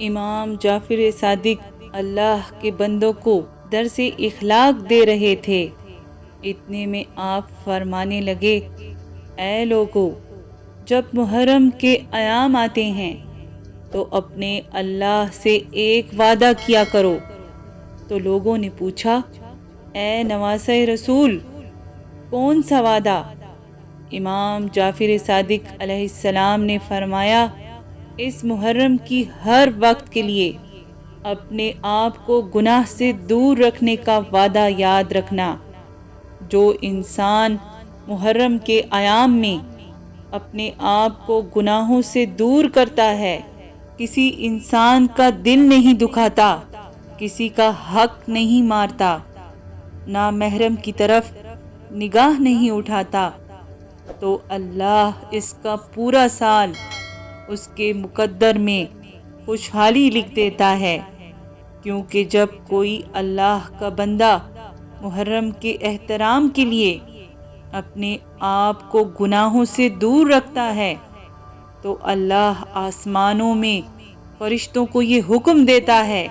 امام جعفر صادق اللہ کے بندوں کو درس اخلاق دے رہے تھے۔ اتنے میں آپ فرمانے لگے، اے لوگو، جب محرم کے ایام آتے ہیں تو اپنے اللہ سے ایک وعدہ کیا کرو۔ تو لوگوں نے پوچھا، اے نواسۂ رسول، کون سا وعدہ؟ امام جعفر صادق علیہ السلام نے فرمایا، اس محرم کی ہر وقت کے لیے اپنے آپ کو گناہ سے دور رکھنے کا وعدہ یاد رکھنا۔ جو انسان محرم کے ایام میں اپنے آپ کو گناہوں سے دور کرتا ہے، کسی انسان کا دل نہیں دکھاتا، کسی کا حق نہیں مارتا، نامحرم کی طرف نگاہ نہیں اٹھاتا، تو اللہ اس کا پورا سال اس کے مقدر میں خوشحالی لکھ دیتا ہے۔ کیونکہ جب کوئی اللہ کا بندہ محرم کے احترام کے لیے اپنے آپ کو گناہوں سے دور رکھتا ہے تو اللہ آسمانوں میں فرشتوں کو یہ حکم دیتا ہے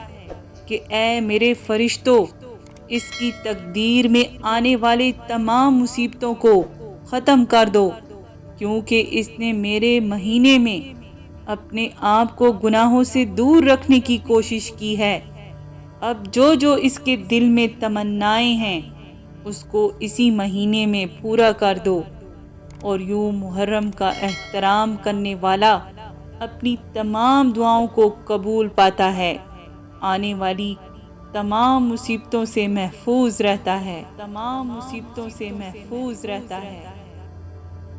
کہ اے میرے فرشتوں، اس کی تقدیر میں آنے والے تمام مصیبتوں کو ختم کر دو، کیونکہ اس نے میرے مہینے میں اپنے آپ کو گناہوں سے دور رکھنے کی کوشش کی ہے۔ اب جو اس کے دل میں تمنائیں ہیں اس کو اسی مہینے میں پورا کر دو۔ اور یوں محرم کا احترام کرنے والا اپنی تمام دعاؤں کو قبول پاتا ہے، آنے والی تمام مصیبتوں سے محفوظ رہتا ہے،